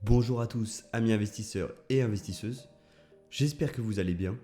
Bonjour à tous, amis investisseurs et investisseuses. J'espère que vous allez bien.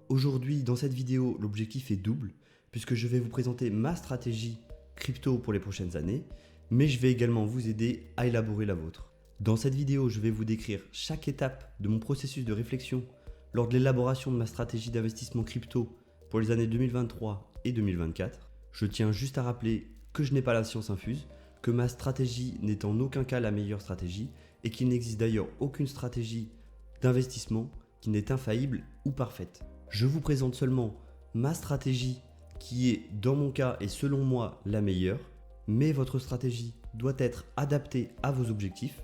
Aujourd'hui, dans cette vidéo, l'objectif est double, puisque je vais vous présenter ma stratégie crypto pour les prochaines années, mais je vais également vous aider à élaborer la vôtre. Dans cette vidéo, je vais vous décrire chaque étape de mon processus de réflexion lors de l'élaboration de ma stratégie d'investissement crypto pour les années 2023 et 2024. Je tiens juste à rappeler que je n'ai pas la science infuse, que ma stratégie n'est en aucun cas la meilleure stratégie et qu'il n'existe d'ailleurs aucune stratégie d'investissement qui n'est infaillible ou parfaite. Je vous présente seulement ma stratégie qui est dans mon cas et selon moi la meilleure, mais votre stratégie doit être adaptée à vos objectifs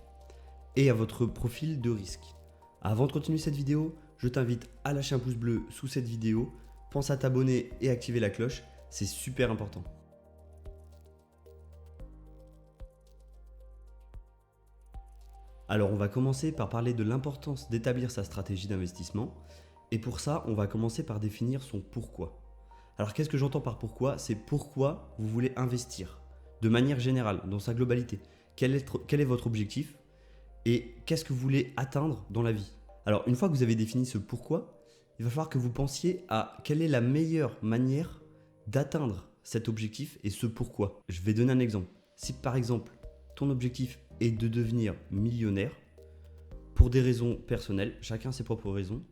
et à votre profil de risque. Avant de continuer cette vidéo, je t'invite à lâcher un pouce bleu sous cette vidéo, pense à t'abonner et activer la cloche, c'est super important. Alors on va commencer par parler de l'importance d'établir sa stratégie d'investissement et pour ça on va commencer par définir son pourquoi. Alors qu'est-ce que j'entends par pourquoi? C'est pourquoi vous voulez investir de manière générale, dans sa globalité. Quel est votre objectif et qu'est-ce que vous voulez atteindre dans la vie? Alors une fois que vous avez défini ce pourquoi, il va falloir que vous pensiez à quelle est la meilleure manière d'atteindre cet objectif et ce pourquoi. Je vais donner un exemple. Si par exemple ton objectif est de devenir millionnaire pour des raisons personnelles, chacun ses propres raisons,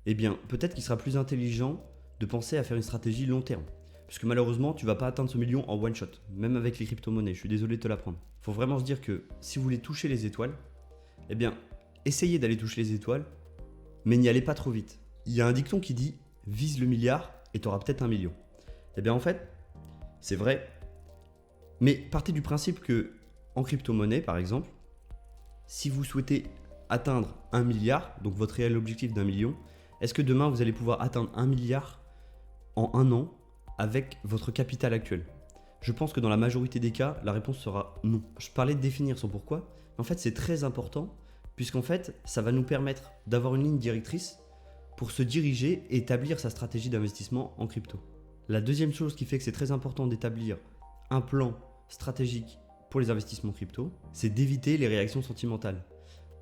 eh bien peut-être qu'il sera plus intelligent de penser à faire une stratégie long terme. Puisque malheureusement, tu ne vas pas atteindre ce million en one shot, même avec les crypto-monnaies, je suis désolé de te l'apprendre. Il faut vraiment se dire que si vous voulez toucher les étoiles, eh bien essayez d'aller toucher les étoiles, mais n'y allez pas trop vite. Il y a un dicton qui dit « vise le milliard et tu auras peut-être 1 million ». Eh bien en fait, c'est vrai, mais partez du principe que en crypto-monnaie, par exemple, si vous souhaitez atteindre 1 milliard, donc votre réel objectif d'1 million, est-ce que demain vous allez pouvoir atteindre 1 milliard en 1 an avec votre capital actuel? Je pense que dans la majorité des cas, la réponse sera non. Je parlais de définir son pourquoi, mais en fait c'est très important, puisqu'en fait ça va nous permettre d'avoir une ligne directrice pour se diriger et établir sa stratégie d'investissement en crypto. La deuxième chose qui fait que c'est très important d'établir un plan stratégique pour les investissements crypto, c'est d'éviter les réactions sentimentales.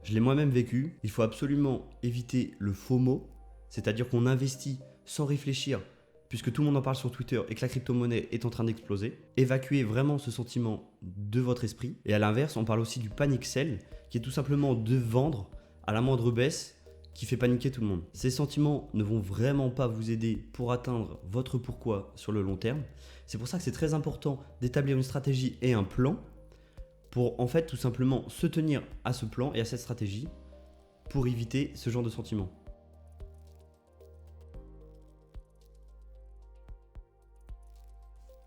Je l'ai moi-même vécu, il faut absolument éviter le FOMO, c'est-à-dire qu'on investit sans réfléchir, puisque tout le monde en parle sur Twitter et que la crypto-monnaie est en train d'exploser. Évacuez vraiment ce sentiment de votre esprit. Et à l'inverse, on parle aussi du panic sell, qui est tout simplement de vendre à la moindre baisse, qui fait paniquer tout le monde. Ces sentiments ne vont vraiment pas vous aider pour atteindre votre pourquoi sur le long terme. C'est pour ça que c'est très important d'établir une stratégie et un plan pour en fait tout simplement se tenir à ce plan et à cette stratégie pour éviter ce genre de sentiments.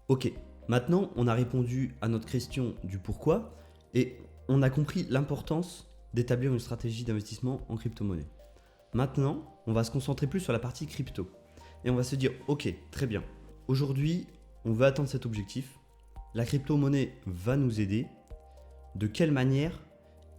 Ok, maintenant on a répondu à notre question du pourquoi et on a compris l'importance d'établir une stratégie d'investissement en crypto-monnaie. Maintenant, on va se concentrer plus sur la partie crypto et on va se dire ok, très bien, aujourd'hui on veut atteindre cet objectif, la crypto-monnaie va nous aider. De quelle manière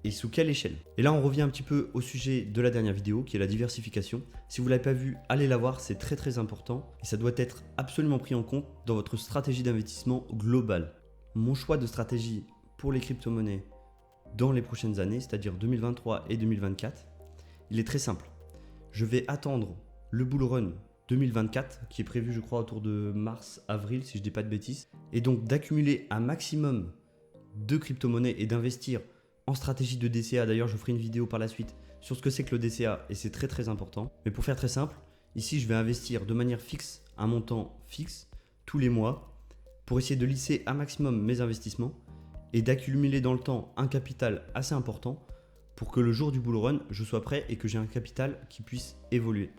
et sous quelle échelle? Et là on revient un petit peu au sujet de la dernière vidéo qui est la diversification. Si vous ne l'avez pas vu, allez la voir, c'est très très important et ça doit être absolument pris en compte dans votre stratégie d'investissement globale. Mon choix de stratégie pour les crypto-monnaies dans les prochaines années, c'est-à-dire 2023 et 2024, il est très simple. Je vais attendre le bull run 2024 qui est prévu je crois autour de mars-avril si je ne dis pas de bêtises et donc d'accumuler un maximum de crypto-monnaies et d'investir en stratégie de DCA. D'ailleurs, je ferai une vidéo par la suite sur ce que c'est que le DCA et c'est très très important. Mais pour faire très simple, ici je vais investir de manière fixe un montant fixe tous les mois pour essayer de lisser un maximum mes investissements et d'accumuler dans le temps un capital assez important pour que le jour du bull run, je sois prêt et que j'ai un capital qui puisse évoluer.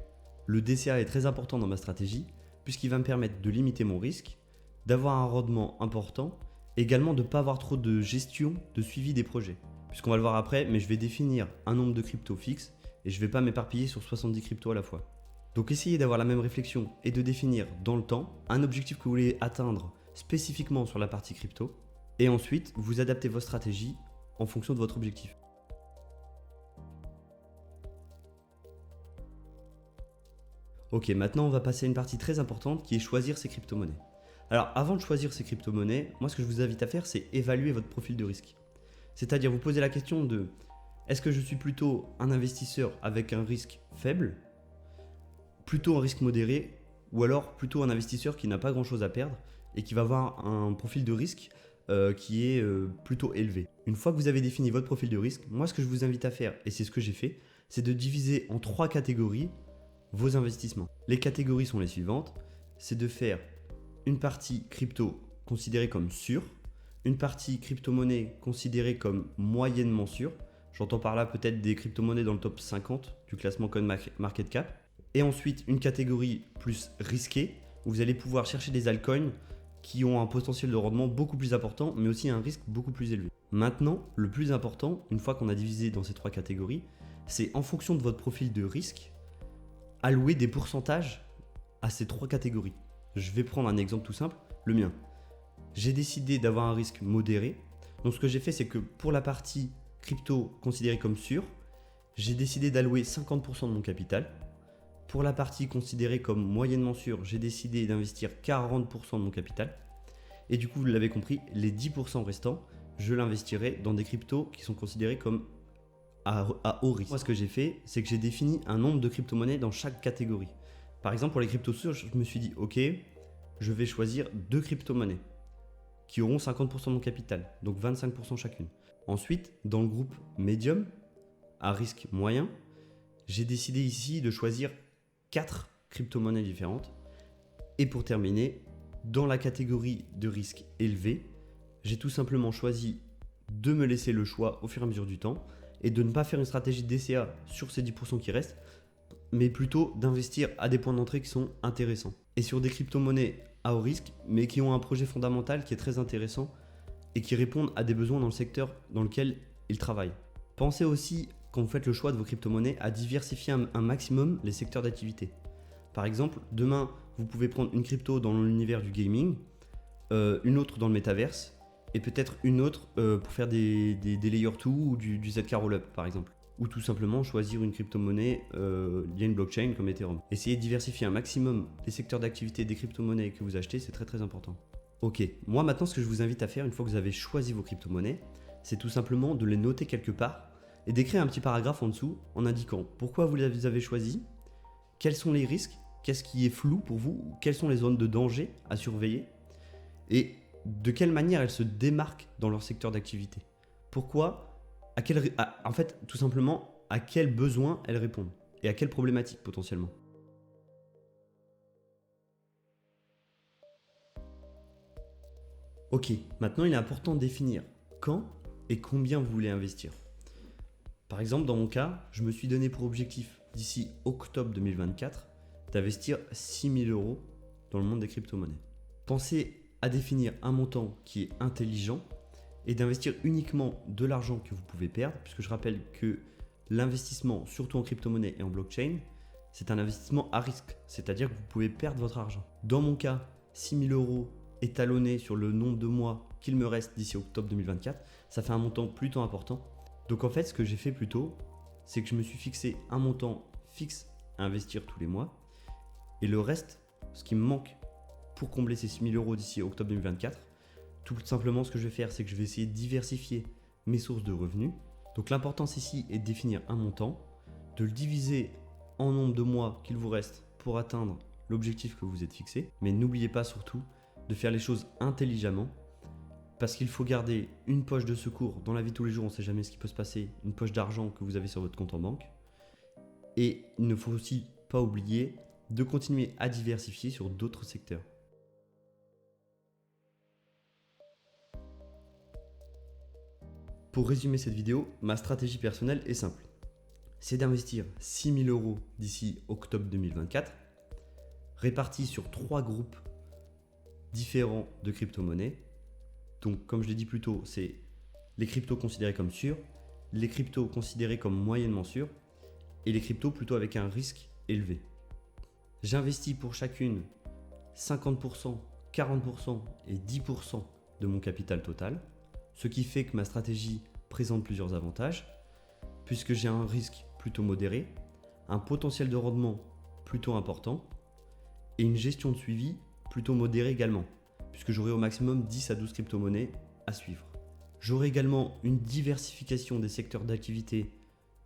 Le DCA est très important dans ma stratégie puisqu'il va me permettre de limiter mon risque, d'avoir un rendement important, également de ne pas avoir trop de gestion, de suivi des projets. Puisqu'on va le voir après, mais je vais définir un nombre de cryptos fixe et je ne vais pas m'éparpiller sur 70 cryptos à la fois. Donc essayez d'avoir la même réflexion et de définir dans le temps un objectif que vous voulez atteindre spécifiquement sur la partie crypto. Et ensuite, vous adaptez votre stratégie en fonction de votre objectif. Ok, maintenant on va passer à une partie très importante qui est choisir ses crypto-monnaies. Alors avant de choisir ces crypto-monnaies, moi ce que je vous invite à faire c'est évaluer votre profil de risque. C'est-à-dire vous poser la question de Est-ce que je suis plutôt un investisseur avec un risque faible, plutôt un risque modéré, ou alors plutôt un investisseur qui n'a pas grand-chose à perdre et qui va avoir un profil de risque qui est plutôt élevé. Une fois que vous avez défini votre profil de risque, moi ce que je vous invite à faire, et c'est ce que j'ai fait, c'est de diviser en 3 catégories vos investissements. Les catégories sont les suivantes, c'est de faire une partie crypto considérée comme sûre, une partie crypto-monnaie considérée comme moyennement sûre, j'entends par là peut-être des crypto-monnaies dans le top 50 du classement CoinMarketCap, et ensuite une catégorie plus risquée, où vous allez pouvoir chercher des altcoins qui ont un potentiel de rendement beaucoup plus important, mais aussi un risque beaucoup plus élevé. Maintenant, le plus important, une fois qu'on a divisé dans ces 3 catégories, c'est en fonction de votre profil de risque, allouer des pourcentages à ces 3 catégories. Je vais prendre un exemple tout simple, le mien. J'ai décidé d'avoir un risque modéré. Donc ce que j'ai fait, c'est que pour la partie crypto considérée comme sûre, j'ai décidé d'allouer 50% de mon capital. Pour la partie considérée comme moyennement sûre, j'ai décidé d'investir 40% de mon capital. Et du coup, vous l'avez compris, les 10% restants, je l'investirai dans des cryptos qui sont considérés comme à haut risque. Moi, ce que j'ai fait, c'est que j'ai défini un nombre de crypto-monnaies dans chaque catégorie. Par exemple, pour les cryptos sûrs, je me suis dit, ok, je vais choisir 2 crypto-monnaies qui auront 50% de mon capital, donc 25% chacune. Ensuite, dans le groupe médium, à risque moyen, j'ai décidé ici de choisir 4 crypto-monnaies différentes. Et pour terminer, dans la catégorie de risque élevé, j'ai tout simplement choisi de me laisser le choix au fur et à mesure du temps et de ne pas faire une stratégie DCA sur ces 10% qui restent, mais plutôt d'investir à des points d'entrée qui sont intéressants. Et sur des crypto-monnaies à haut risque, mais qui ont un projet fondamental qui est très intéressant et qui répondent à des besoins dans le secteur dans lequel ils travaillent. Pensez aussi, quand vous faites le choix de vos crypto-monnaies, à diversifier un maximum les secteurs d'activité. Par exemple, demain, vous pouvez prendre une crypto dans l'univers du gaming, une autre dans le métaverse, et peut-être une autre pour faire des layer 2 ou du ZK Rollup par exemple. Ou tout simplement choisir une crypto-monnaie liée à une blockchain comme Ethereum. Essayez de diversifier un maximum les secteurs d'activité des crypto-monnaies que vous achetez, c'est très très important. Ok, moi maintenant ce que je vous invite à faire une fois que vous avez choisi vos crypto-monnaies, c'est tout simplement de les noter quelque part et d'écrire un petit paragraphe en dessous en indiquant pourquoi vous les avez choisis, quels sont les risques, qu'est-ce qui est flou pour vous, quelles sont les zones de danger à surveiller et de quelle manière elles se démarquent dans leur secteur d'activité. Pourquoi, en fait, tout simplement, à quels besoins elles répondent et à quelles problématiques potentiellement. Ok, maintenant il est important de définir quand et combien vous voulez investir. Par exemple, dans mon cas, je me suis donné pour objectif d'ici octobre 2024 d'investir 6 000 € dans le monde des crypto-monnaies. Pensez à définir un montant qui est intelligent et d'investir uniquement de l'argent que vous pouvez perdre, puisque je rappelle que l'investissement, surtout en crypto-monnaie et en blockchain, c'est un investissement à risque, c'est-à-dire que vous pouvez perdre votre argent. Dans mon cas, 6 000 € étalonnés sur le nombre de mois qu'il me reste d'ici octobre 2024, ça fait un montant plutôt important. Donc en fait, ce que j'ai fait plutôt, c'est que je me suis fixé un montant fixe à investir tous les mois, et le reste, ce qui me manque pour combler ces 6 000 € d'ici octobre 2024, tout simplement ce que je vais faire, c'est que je vais essayer de diversifier mes sources de revenus. Donc l'importance ici est de définir un montant, de le diviser en nombre de mois qu'il vous reste pour atteindre l'objectif que vous êtes fixé. Mais n'oubliez pas surtout de faire les choses intelligemment, parce qu'il faut garder une poche de secours. Dans la vie de tous les jours, on ne sait jamais ce qui peut se passer, une poche d'argent que vous avez sur votre compte en banque. Et il ne faut aussi pas oublier de continuer à diversifier sur d'autres secteurs. Pour résumer cette vidéo, ma stratégie personnelle est simple. C'est d'investir 6 000 € d'ici octobre 2024, répartis sur 3 groupes différents de crypto-monnaies. Donc, comme je l'ai dit plus tôt, c'est les cryptos considérés comme sûrs, les cryptos considérés comme moyennement sûrs et les cryptos plutôt avec un risque élevé. J'investis pour chacune 50%, 40% et 10% de mon capital total, ce qui fait que ma stratégie présente plusieurs avantages, puisque j'ai un risque plutôt modéré, un potentiel de rendement plutôt important et une gestion de suivi plutôt modérée également, puisque j'aurai au maximum 10 à 12 crypto-monnaies à suivre. J'aurai également une diversification des secteurs d'activité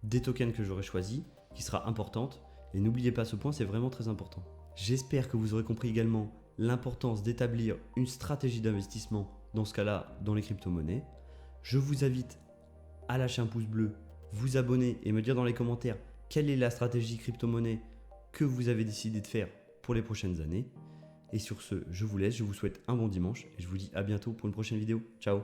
des tokens que j'aurai choisis, qui sera importante. Et n'oubliez pas ce point, c'est vraiment très important. J'espère que vous aurez compris également l'importance d'établir une stratégie d'investissement, dans ce cas-là, dans les crypto-monnaies. Je vous invite à lâcher un pouce bleu, vous abonner et me dire dans les commentaires quelle est la stratégie crypto-monnaie que vous avez décidé de faire pour les prochaines années. Et sur ce, je vous laisse, je vous souhaite un bon dimanche et je vous dis à bientôt pour une prochaine vidéo. Ciao!